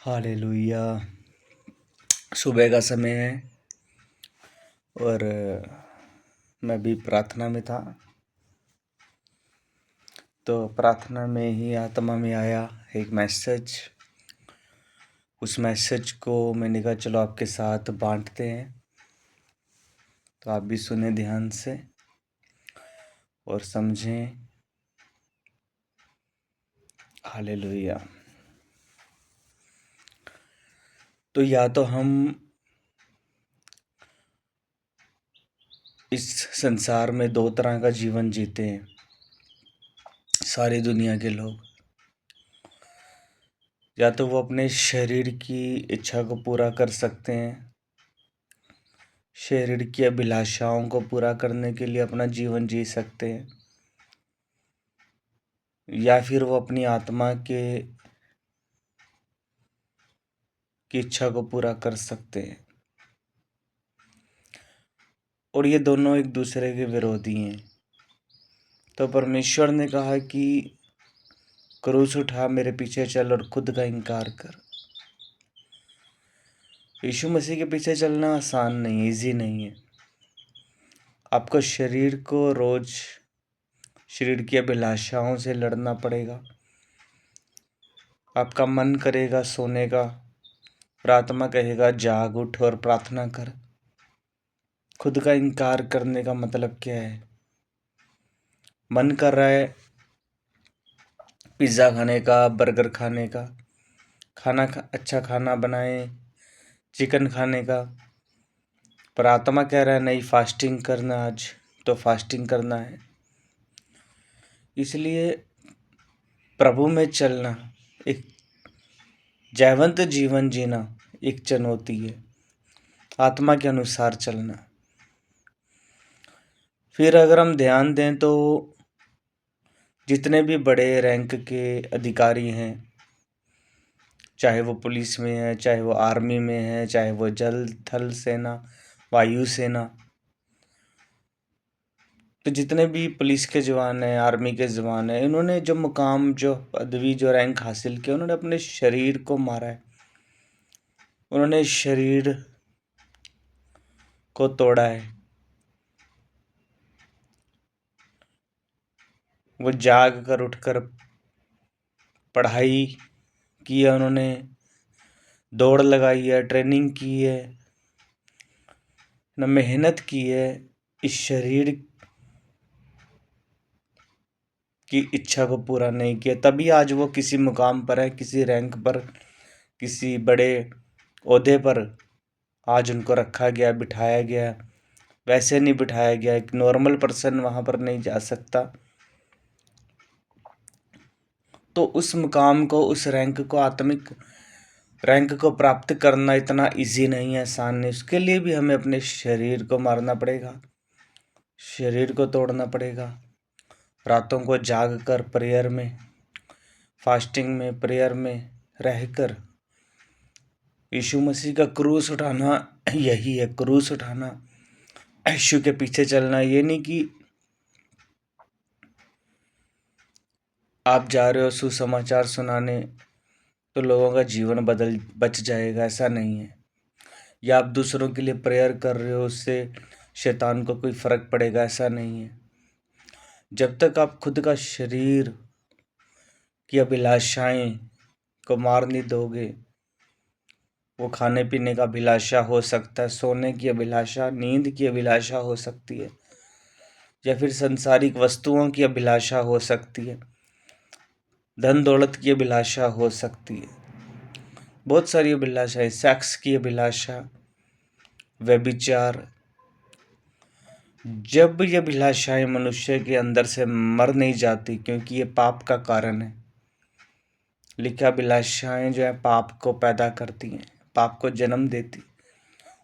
Hallelujah. सुबह का समय है और मैं भी प्रार्थना में था, तो प्रार्थना में ही आत्मा में आया एक मैसेज। उस मैसेज को मैंने कहा चलो आपके साथ बांटते हैं, तो आप भी सुने ध्यान से और समझें। हालेलुया। तो या तो हम इस संसार में दो तरह का जीवन जीते हैं, सारी दुनिया के लोग। या तो वो अपने शरीर की इच्छा को पूरा कर सकते हैं, शरीर की अभिलाषाओं को पूरा करने के लिए अपना जीवन जी सकते हैं, या फिर वो अपनी आत्मा की इच्छा को पूरा कर सकते हैं। और ये दोनों एक दूसरे के विरोधी हैं। तो परमेश्वर ने कहा कि क्रूस उठा, मेरे पीछे चल और खुद का इनकार कर। यीशु मसीह के पीछे चलना आसान नहीं है, ईजी नहीं है। आपको शरीर को रोज शरीर की अभिलाषाओं से लड़ना पड़ेगा। आपका मन करेगा सोने का, और आत्मा कहेगा जाग उठ और प्रार्थना कर। खुद का इनकार करने का मतलब क्या है? मन कर रहा है पिज़्ज़ा खाने का, बर्गर खाने का, अच्छा खाना बनाए, चिकन खाने का, पर आत्मा कह रहा है नहीं, फास्टिंग करना आज, तो फास्टिंग करना है। इसलिए प्रभु में चलना, एक जयवंत जीवन जीना एक चुनौती है, आत्मा के अनुसार चलना। फिर अगर हम ध्यान दें तो जितने भी बड़े रैंक के अधिकारी हैं, चाहे वो पुलिस में है, चाहे वो आर्मी में है, चाहे वो जल थल सेना, वायु सेना, तो जितने भी पुलिस के जवान हैं, आर्मी के जवान हैं, इन्होंने जो मुकाम, जो पदवी, जो रैंक हासिल किया, उन्होंने अपने शरीर को मारा है। उन्होंने शरीर को तोड़ा है। वो जाग कर उठकर पढ़ाई की है, उन्होंने दौड़ लगाई है, ट्रेनिंग की है, न मेहनत की है, इस शरीर की इच्छा को पूरा नहीं किया, तभी आज वो किसी मुकाम पर है, किसी रैंक पर, किसी बड़े ओहदे पर आज उनको रखा गया, बिठाया गया। वैसे नहीं बिठाया गया, एक नॉर्मल पर्सन वहाँ पर नहीं जा सकता। तो उस मुकाम को, उस रैंक को, आत्मिक रैंक को प्राप्त करना इतना इजी नहीं है, आसान नहीं। उसके लिए भी हमें अपने शरीर को मारना पड़ेगा, शरीर को तोड़ना पड़ेगा। रातों को जाग कर प्रेयर में, फास्टिंग में, प्रेयर में रहकर यीशु मसीह का क्रूस उठाना यही है। क्रूस उठाना, यीशु के पीछे चलना। ये नहीं कि आप जा रहे हो सुसमाचार सुनाने तो लोगों का जीवन बच जाएगा, ऐसा नहीं है। या आप दूसरों के लिए प्रेयर कर रहे हो, उससे शैतान को कोई फर्क पड़ेगा, ऐसा नहीं है। जब तक आप खुद का शरीर की अभिलाषाएं को मार नहीं दोगे, वो खाने पीने का अभिलाषा हो सकता है, सोने की अभिलाषा, नींद की अभिलाषा हो सकती है, या फिर संसारिक वस्तुओं की अभिलाषा हो सकती है, धन दौलत की अभिलाषा हो सकती है, बहुत सारी अभिलाषाएं, सेक्स की अभिलाषा, व्यभिचार। जब ये अभिलाषाएं मनुष्य के अंदर से मर नहीं जाती, क्योंकि ये पाप का कारण है। लिखा, अभिलाषाएं जो है पाप को पैदा करती हैं, पाप को जन्म देती,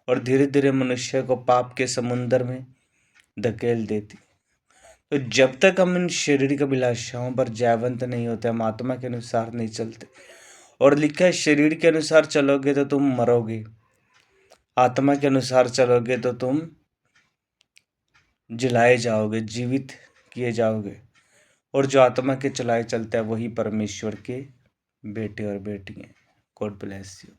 और धीरे धीरे मनुष्य को पाप के समुंदर में धकेल देती। तो जब तक हम इन शारीरिक अभिलाषाओं पर जयवंत नहीं होते, हम आत्मा के अनुसार नहीं चलते। और लिखा है, शरीर के अनुसार चलोगे तो तुम मरोगे, आत्मा के अनुसार चलोगे तो तुम जिलाए जाओगे, जीवित किए जाओगे। और जो आत्मा के चलाए चलता है वही परमेश्वर के बेटे और बेटी हैं। God bless you.